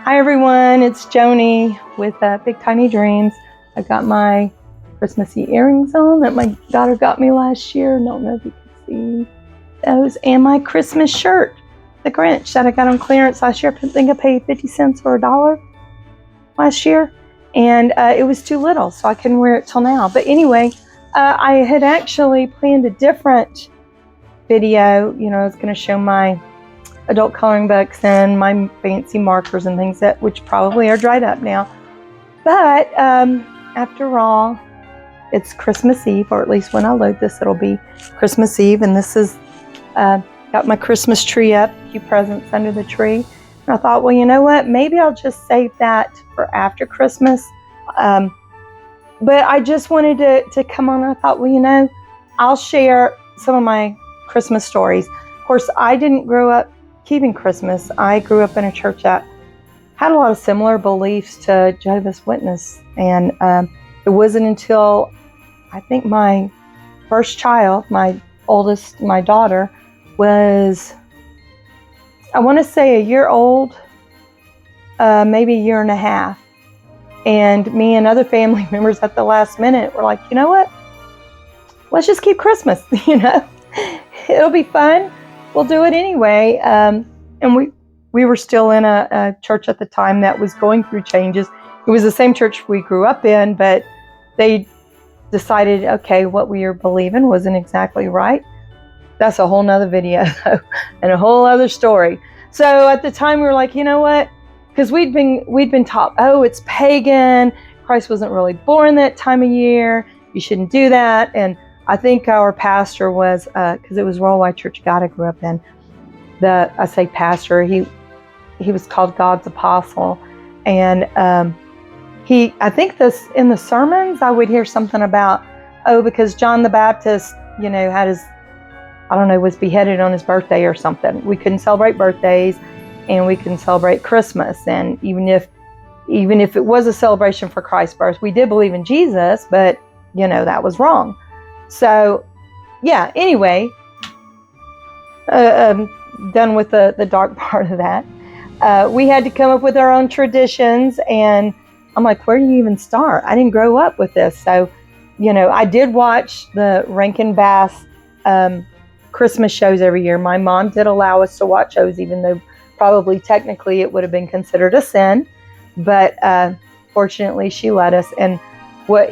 Hi everyone, it's Joni with Big Tiny Dreams. I got my Christmassy earrings on that my daughter got me last year. Don't know if you can see those. And my Christmas shirt, the Grinch that I got on clearance last year. I think I paid 50 cents or $1 last year. And it was too little, so I couldn't wear it till now. But anyway, I had actually planned a different video. I was going to show my adult coloring books and my fancy markers and things which probably are dried up now. But after all, it's Christmas Eve, or at least when I load this, it'll be Christmas Eve. And this is got my Christmas tree up, a few presents under the tree. And I thought, well, you know what? Maybe I'll just save that for after Christmas. But I just wanted to come on. And I thought, well, I'll share some of my Christmas stories. Of course, I didn't grow up keeping Christmas. I grew up in a church that had a lot of similar beliefs to Jehovah's Witness. And it wasn't until I think my first child, my oldest, my daughter, was, I want to say a year old, maybe a year and a half. And me and other family members at the last minute were like, you know what? Let's just keep Christmas, It'll be fun. We'll do it anyway. And we were still in a church at the time that was going through changes. It was the same church we grew up in, but they decided, okay, what we were believing wasn't exactly right. That's a whole nother video and a whole other story. So at the time we were like, you know what? Because we'd been taught, oh, it's pagan. Christ wasn't really born that time of year. You shouldn't do that. And I think our pastor was, because it was Worldwide Church God I grew up in. I say pastor, he was called God's apostle. And I think in the sermons, I would hear something about, because John the Baptist, had was beheaded on his birthday or something. We couldn't celebrate birthdays and we couldn't celebrate Christmas. And even if it was a celebration for Christ's birth, we did believe in Jesus, but that was wrong. So, yeah, anyway, done with the dark part of that. We had to come up with our own traditions, and I'm like, where do you even start? I didn't grow up with this. So, I did watch the Rankin Bass Christmas shows every year. My mom did allow us to watch those, even though probably technically it would have been considered a sin. But fortunately, she let us. And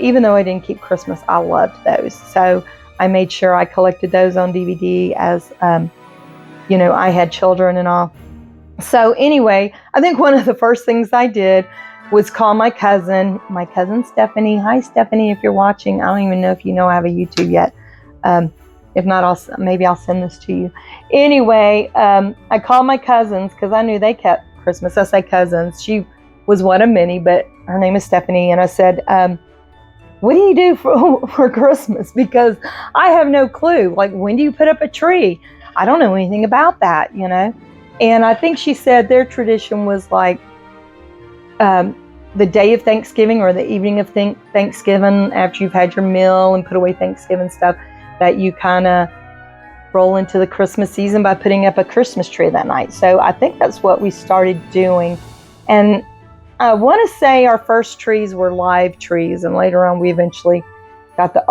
even though I didn't keep Christmas, I loved those. So I made sure I collected those on DVD as, I had children and all. So anyway, I think one of the first things I did was call my cousin Stephanie. Hi, Stephanie, if you're watching. I don't even know if you know I have a YouTube yet. If not, maybe I'll send this to you. Anyway, I called my cousins because I knew they kept Christmas. I say cousins. She was one of many, but her name is Stephanie. And I said, what do you do for Christmas? Because I have no clue. Like, when do you put up a tree? I don't know anything about that, And I think she said their tradition was like the day of Thanksgiving or the evening of Thanksgiving, after you've had your meal and put away Thanksgiving stuff, that you kind of roll into the Christmas season by putting up a Christmas tree that night. So I think that's what we started doing. And I want to say our first trees were live trees, and later on we eventually got the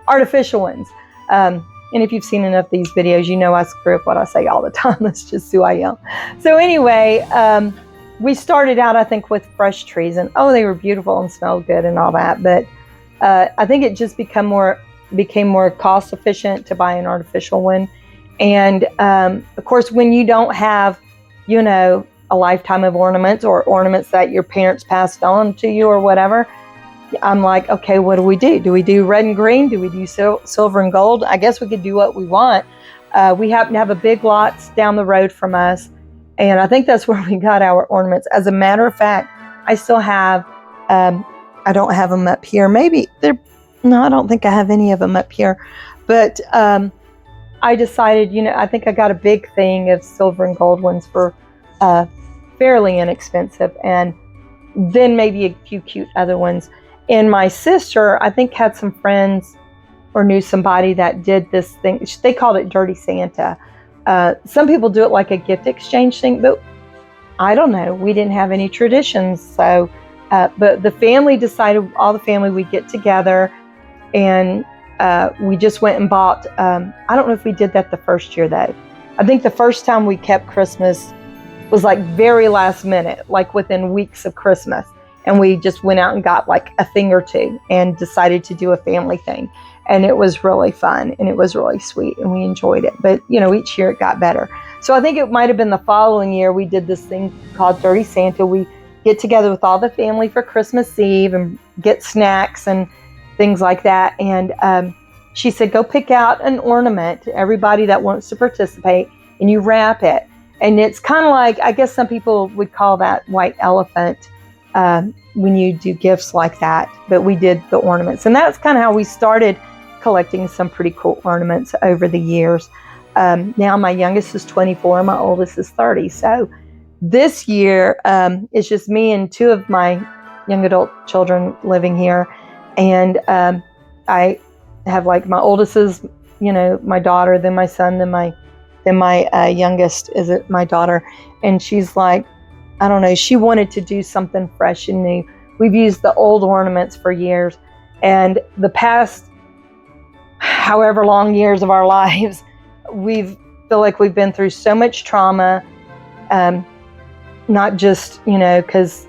artificial ones. And if you've seen enough of these videos, I screw up what I say all the time. That's just who I am. So anyway, we started out, I think, with fresh trees, and they were beautiful and smelled good and all that. But I think it just became more cost efficient to buy an artificial one. And of course, when you don't have, a lifetime of ornaments or ornaments that your parents passed on to you or whatever, I'm like, okay, what do we do? Do we do red and green? Do we do silver and gold? I guess we could do what we want. We happen to have a Big Lots down the road from us, and I think that's where we got our ornaments. As a matter of fact, I still have, I don't have them up here. Maybe no, I don't think I have any of them up here. But I decided, I think I got a big thing of silver and gold ones for fairly inexpensive, and then maybe a few cute other ones. And my sister, I think, had some friends or knew somebody that did this thing. They called it Dirty Santa. Some people do it like a gift exchange thing, but I don't know. We didn't have any traditions. So, but the family decided, all the family, we'd get together, and we just went and bought, I don't know if we did that the first year though. I think the first time we kept Christmas was like very last minute, like within weeks of Christmas. And we just went out and got like a thing or two and decided to do a family thing. And it was really fun and it was really sweet and we enjoyed it. But, you know, each year it got better. So I think it might have been the following year we did this thing called Dirty Santa. We get together with all the family for Christmas Eve and get snacks and things like that. And she said, go pick out an ornament, everybody that wants to participate, and you wrap it. And it's kind of like, I guess some people would call that white elephant when you do gifts like that. But we did the ornaments. And that's kind of how we started collecting some pretty cool ornaments over the years. Now my youngest is 24, my oldest is 30. So this year, it's just me and two of my young adult children living here. And I have like my oldest is, you know, my daughter, then my son, then my youngest is my daughter. And she's like, I don't know, she wanted to do something fresh and new. We've used the old ornaments for years. And the past however long years of our lives, feel like we've been through so much trauma. Not just, you know, because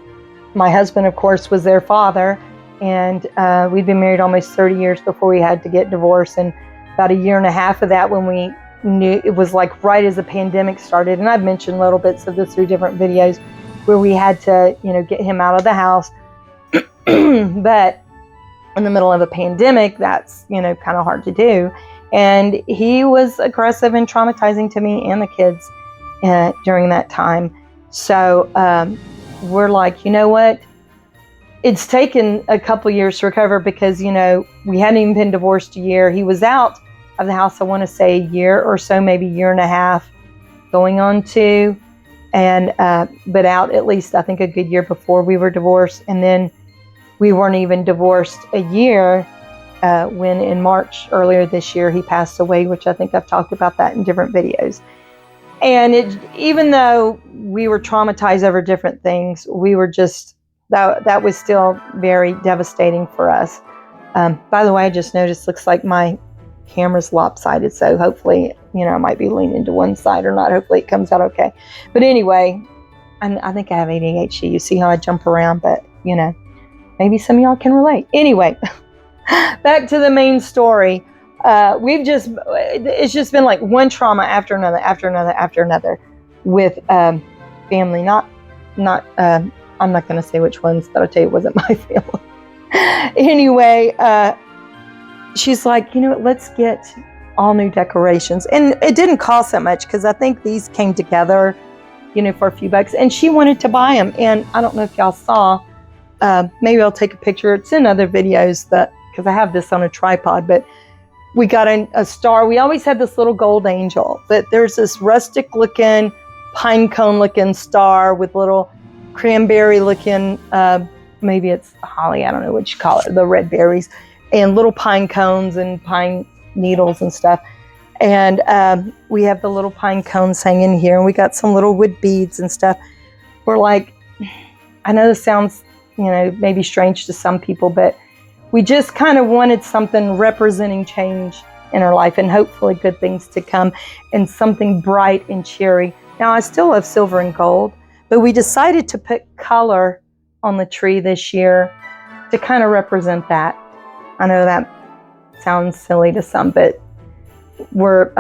my husband, of course, was their father. And we'd been married almost 30 years before we had to get divorced. And about a year and a half of that when we knew, it was like right as the pandemic started. And I've mentioned little bits of this through different videos where we had to, you know, get him out of the house. But in the middle of a pandemic, that's, you know, kind of hard to do. And he was aggressive and traumatizing to me and the kids during that time. So we're like, you know what? It's taken a couple years to recover because, you know, we hadn't even been divorced a year. He was out of the house, I want to say a year or so, maybe a year and a half, going on 2. And but out at least, I think, a good year before we were divorced. And then we weren't even divorced a year when in March earlier this year, he passed away, which I think I've talked about that in different videos. And even though we were traumatized over different things, we were just, that was still very devastating for us. By the way, I just noticed, looks like my camera's lopsided. So hopefully, you know, I might be leaning to one side or not. Hopefully it comes out okay. But anyway, I think I have ADHD. You see how I jump around, but you know, maybe some of y'all can relate. Anyway, back to the main story. It's just been like one trauma after another, after another, after another with family. I'm not going to say which ones, but I'll tell you it wasn't my family. Anyway, she's like, you know, let's get all new decorations. And it didn't cost that much because I think these came together, you know, for a few bucks. And she wanted to buy them. And I don't know if y'all saw, maybe I'll take a picture. It's in other videos because I have this on a tripod, but we got a star. We always had this little gold angel, but there's this rustic looking, pine cone looking star with little cranberry looking, maybe it's holly, I don't know what you call it, the red berries, and little pine cones and pine needles and stuff. And we have the little pine cones hanging here, and we got some little wood beads and stuff. We're like, I know this sounds, you know, maybe strange to some people, but we just kind of wanted something representing change in our life and hopefully good things to come and something bright and cheery. Now, I still love silver and gold, but we decided to put color on the tree this year to kind of represent that. I know that sounds silly to some, but we're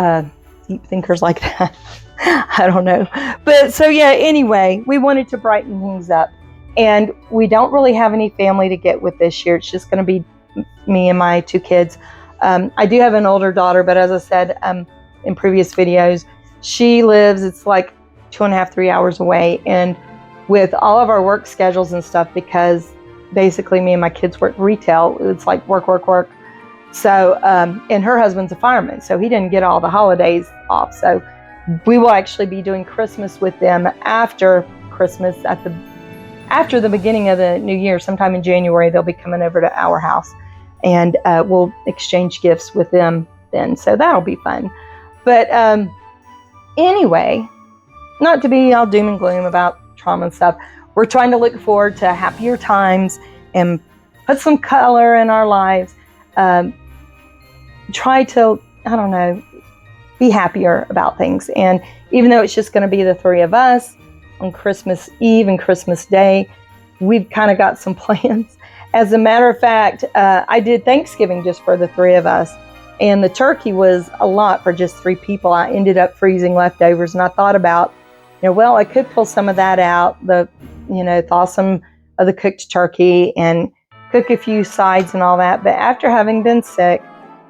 deep thinkers like that. I don't know. But so yeah, anyway, we wanted to brighten things up. And we don't really have any family to get with this year. It's just going to be me and my 2 kids. I do have an older daughter, but as I said in previous videos, she lives, it's like 2.5, 3 hours away. And with all of our work schedules and stuff, because basically me and my kids work retail, it's like work, work, work. So, and her husband's a fireman, so he didn't get all the holidays off. So we will actually be doing Christmas with them after Christmas after the beginning of the new year, sometime in January. They'll be coming over to our house, and we'll exchange gifts with them then. So that'll be fun. But anyway, not to be all doom and gloom about trauma and stuff. We're trying to look forward to happier times and put some color in our lives. Try to, I don't know, be happier about things. And even though it's just going to be the three of us on Christmas Eve and Christmas Day, we've kind of got some plans. As a matter of fact, I did Thanksgiving just for the three of us. And the turkey was a lot for just 3 people. I ended up freezing leftovers, and I thought about, well, I could pull some of that out, thaw some of the cooked turkey and cook a few sides and all that. But after having been sick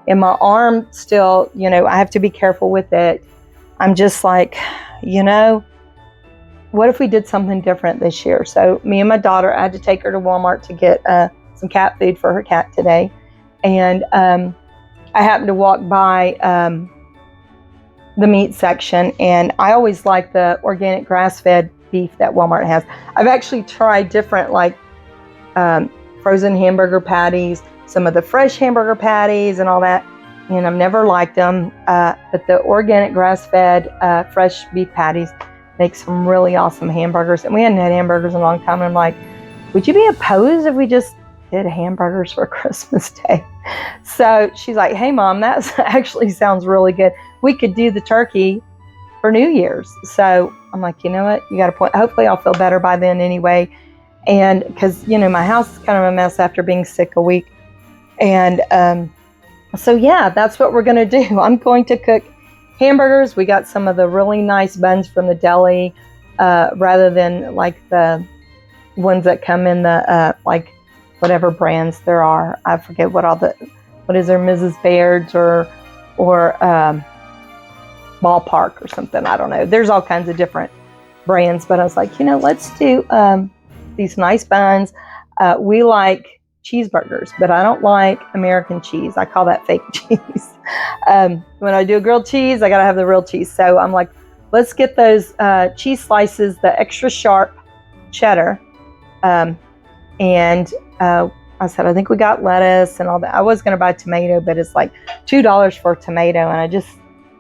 and my arm still, I have to be careful with it. I'm just like, what if we did something different this year? So me and my daughter, I had to take her to Walmart to get some cat food for her cat today. And I happened to walk by the meat section, and I always like the organic grass-fed beef that Walmart has. I've actually tried different frozen hamburger patties, some of the fresh hamburger patties and all that, and I've never liked them. But the organic grass-fed fresh beef patties make some really awesome hamburgers. And we hadn't had hamburgers in a long time. And I'm like, would you be opposed if we just did hamburgers for Christmas Day? So she's like, hey Mom, that actually sounds really good. We could do the turkey for New Year's. So I'm like, you know what? You got a point. Hopefully I'll feel better by then anyway. And because, my house is kind of a mess after being sick a week. And so yeah, that's what we're going to do. I'm going to cook hamburgers. We got some of the really nice buns from the deli, rather than like the ones that come in the, whatever brands there are. I forget what is there, Mrs. Baird's or Ballpark or something. I don't know. There's all kinds of different brands, but I was like, let's do these nice buns. We like cheeseburgers, but I don't like American cheese. I call that fake cheese. When I do a grilled cheese, I got to have the real cheese. So I'm like, let's get those cheese slices, the extra sharp cheddar. And I said, I think we got lettuce and all that. I was going to buy tomato, but it's like $2 for a tomato. And I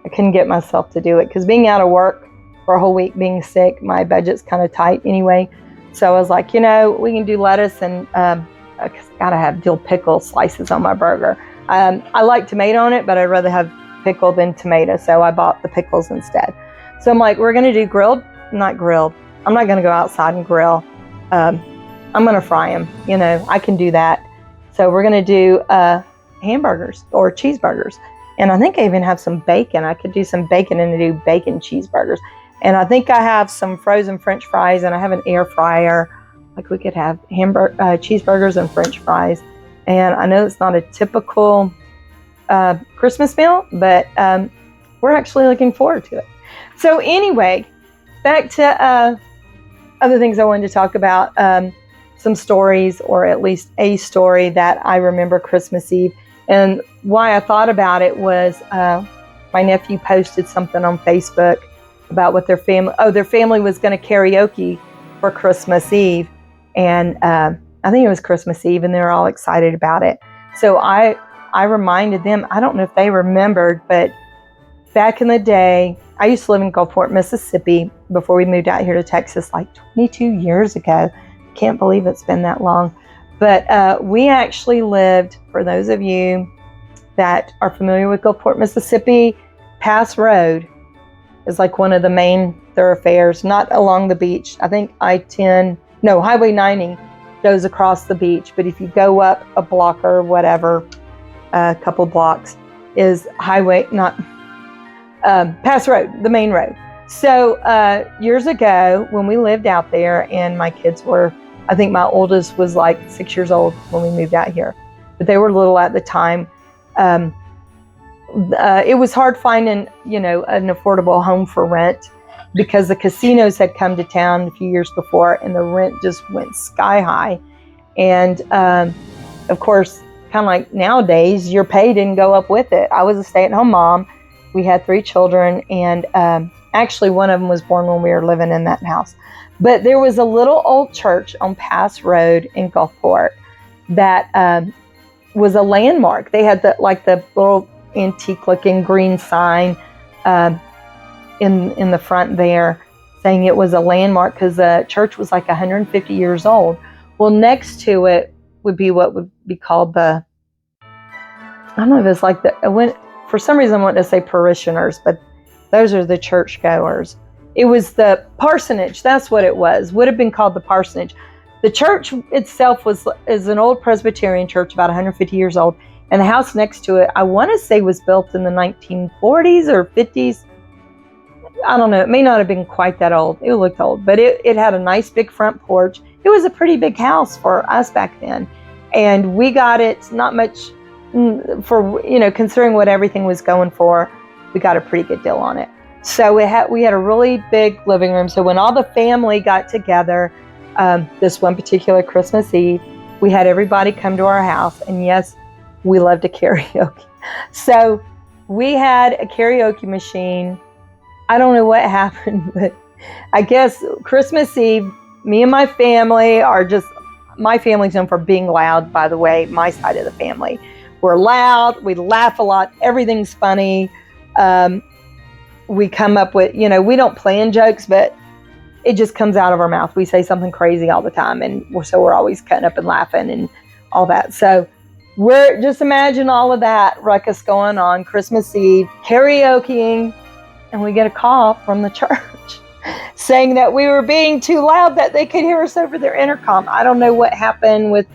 couldn't get myself to do it because being out of work for a whole week, being sick, my budget's kind of tight anyway. So I was like, we can do lettuce and I gotta have dill pickle slices on my burger. I like tomato on it, but I'd rather have pickle than tomato. So I bought the pickles instead. So I'm like, we're going to do not grilled. I'm not going to go outside and grill. I'm going to fry them. I can do that. So we're going to do hamburgers or cheeseburgers. And I think I even have some bacon. I could do some bacon and do bacon cheeseburgers. And I think I have some frozen French fries, and I have an air fryer. Like we could have cheeseburgers and French fries. And I know it's not a typical Christmas meal, but we're actually looking forward to it. So anyway, back to other things I wanted to talk about. Some stories, or at least a story that I remember Christmas Eve. And why I thought about it was my nephew posted something on Facebook about what their family was going to karaoke for Christmas Eve. And I think it was Christmas Eve, and they were all excited about it. So I reminded them, I don't know if they remembered, but back in the day, I used to live in Gulfport, Mississippi before we moved out here to Texas like 22 years ago. Can't believe it's been that long. But we actually lived, for those of you that are familiar with Gulfport, Mississippi, Pass Road is like one of the main thoroughfares, not along the beach. I think Highway 90 goes across the beach, but if you go up a block or whatever, a couple blocks, is Pass Road, the main road. So years ago, when we lived out there, and my kids were, I think my oldest was like 6 years old when we moved out here, but they were little at the time. It was hard finding, an affordable home for rent, because the casinos had come to town a few years before, and the rent just went sky high. And of course, kind of like nowadays, your pay didn't go up with it. I was a stay-at-home mom. We had 3 children, and actually one of them was born when we were living in that house. But there was a little old church on Pass Road in Gulfport that was a landmark. They had the little antique-looking green sign in the front there. saying it was a landmark because the church was like 150 years old. Well, next to it would be what would be called the, I don't know if it's like for some reason I want to say parishioners, but those are the churchgoers. It was the parsonage. That's what it was. Would have been called the parsonage. The church itself is an old Presbyterian church, about 150 years old, and the house next to it, I want to say, was built in the 1940s or 50s. I don't know. It may not have been quite that old. It looked old, but it had a nice big front porch. It was a pretty big house for us back then, and we got it not much for, considering what everything was going for. We got a pretty good deal on it. So we had a really big living room. So when all the family got together, this one particular Christmas Eve, we had everybody come to our house, and yes, we love to karaoke. So we had a karaoke machine. I don't know what happened, but I guess Christmas Eve, me and my family my family's known for being loud, by the way, my side of the family. We're loud, we laugh a lot, everything's funny. We come up with, we don't plan jokes, but it just comes out of our mouth. We say something crazy all the time, and we're always cutting up and laughing and all that. So just imagine all of that ruckus going on Christmas Eve, karaokeing, and we get a call from the church saying that we were being too loud, that they could hear us over their intercom. I don't know what happened with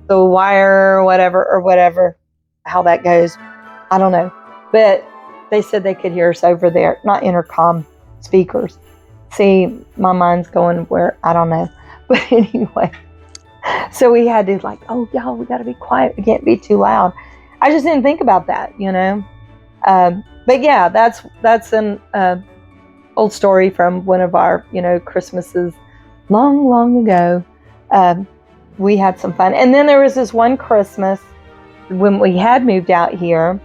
the wire or whatever, how that goes. I don't know. But they said they could hear us over there, not intercom, speakers. See, my mind's going where, I don't know. But anyway, so we had to oh, y'all, we got to be quiet. We can't be too loud. I just didn't think about that, But yeah, that's an old story from one of our, Christmases long, long ago. We had some fun. And then there was this one Christmas when we had moved out here.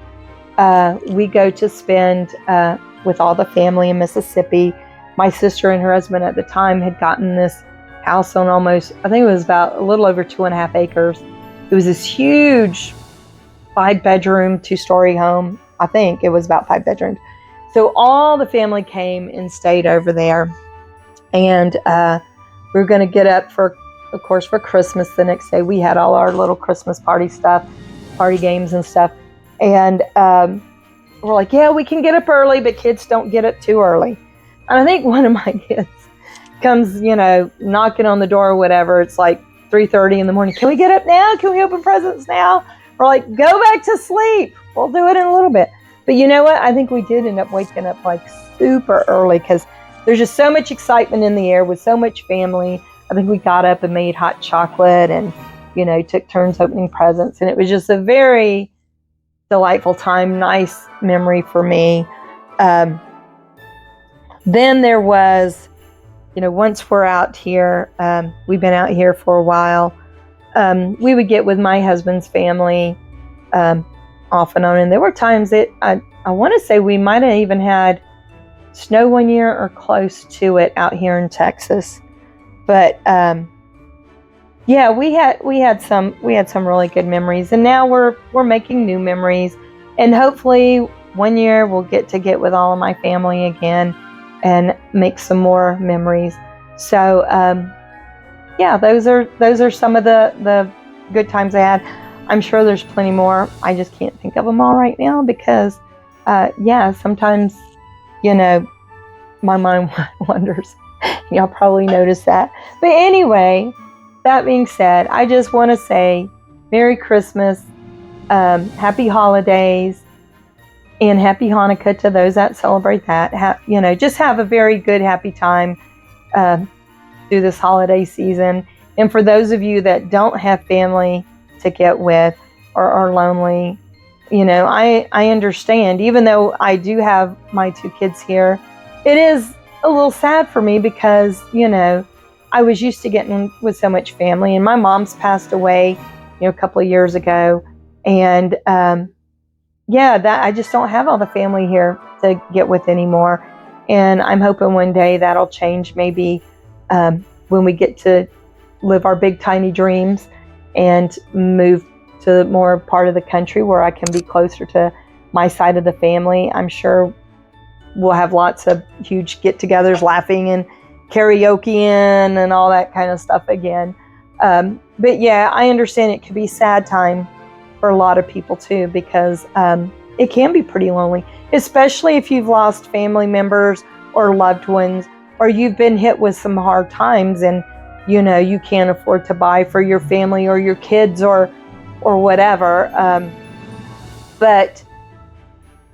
We go to spend with all the family in Mississippi. My sister and her husband at the time had gotten this house on almost, I think it was about a little over 2.5 acres. It was this huge 5-bedroom, 2-story home. I think it was about 5 bedrooms. So all the family came and stayed over there. And we were going to get up for Christmas the next day. We had all our little Christmas party games and stuff. And we're like, yeah, we can get up early, but kids don't get up too early. And I think one of my kids comes, knocking on the door or whatever. It's like 3:30 in the morning. Can we get up now? Can we open presents now? We're like, go back to sleep. We'll do it in a little bit. But you know what? I think we did end up waking up super early because there's just so much excitement in the air with so much family. I think we got up and made hot chocolate and, took turns opening presents. And it was just a very delightful time, nice memory for me. Then there was, once we're out here, we've been out here for a while. We would get with my husband's family off and on. And there were times that I want to say we might have even had snow one year or close to it out here in Texas. But yeah, we had some really good memories. And now we're making new memories. And hopefully one year we'll get with all of my family again and make some more memories. So yeah, those are some of the good times I had. I'm sure there's plenty more. I just can't think of them all right now because yeah, sometimes my mind wanders. Y'all probably noticed that. But anyway, that being said, I just want to say Merry Christmas, Happy Holidays, and Happy Hanukkah to those that celebrate that. Just have a very good, happy time through this holiday season. And for those of you that don't have family to get with or are lonely, I understand. Even though I do have my 2 kids here, it is a little sad for me because, I was used to getting with so much family, and my mom's passed away, a couple of years ago. And yeah, that I just don't have all the family here to get with anymore. And I'm hoping one day that'll change, maybe when we get to live our big tiny dreams and move to more part of the country where I can be closer to my side of the family. I'm sure we'll have lots of huge get-togethers, laughing karaoke in and all that kind of stuff again. But yeah, I understand it could be a sad time for a lot of people too, because it can be pretty lonely, especially if you've lost family members or loved ones, or you've been hit with some hard times and you can't afford to buy for your family or your kids or whatever. But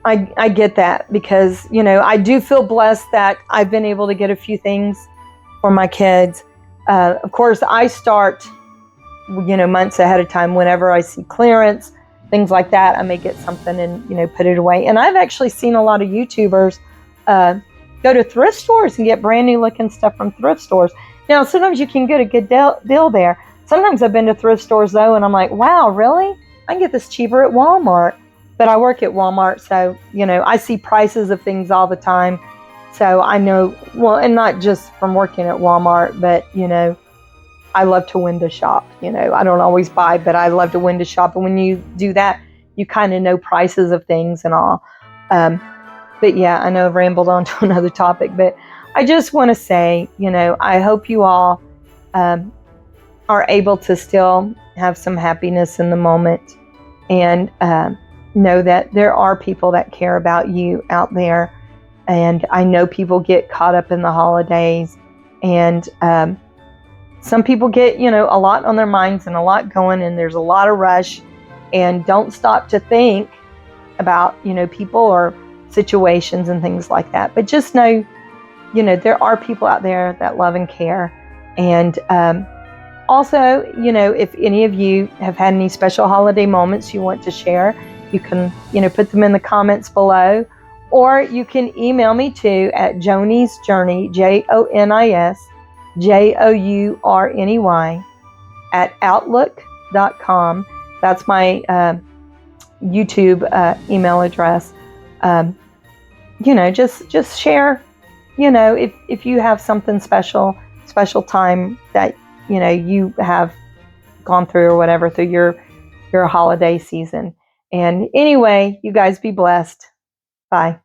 I get that, because I do feel blessed that I've been able to get a few things for my kids. Of course, I start months ahead of time. Whenever I see clearance, things like that, I may get something and put it away. And I've actually seen a lot of YouTubers go to thrift stores and get brand new looking stuff from thrift stores. Now, sometimes you can get a good deal there. Sometimes I've been to thrift stores though, and I'm like, wow, really? I can get this cheaper at Walmart. But I work at Walmart, so I see prices of things all the time. So I know, well, and not just from working at Walmart, but I love to window shop. I don't always buy, but I love to window shop. And when you do that, you kind of know prices of things and all. But yeah, I know I've rambled on to another topic, but I just want to say, I hope you all are able to still have some happiness in the moment, and know that there are people that care about you out there. And I know people get caught up in the holidays, and some people get, a lot on their minds and a lot going, and there's a lot of rush, and don't stop to think about, people or situations and things like that. But just know, there are people out there that love and care. And also, if any of you have had any special holiday moments you want to share, you can, put them in the comments below, or you can email me too at Joni's Journey, JONIS JOURNEY at outlook.com. That's my YouTube email address. Just share, if you have something special time that, you have gone through or whatever through your holiday season. And anyway, you guys be blessed. Bye.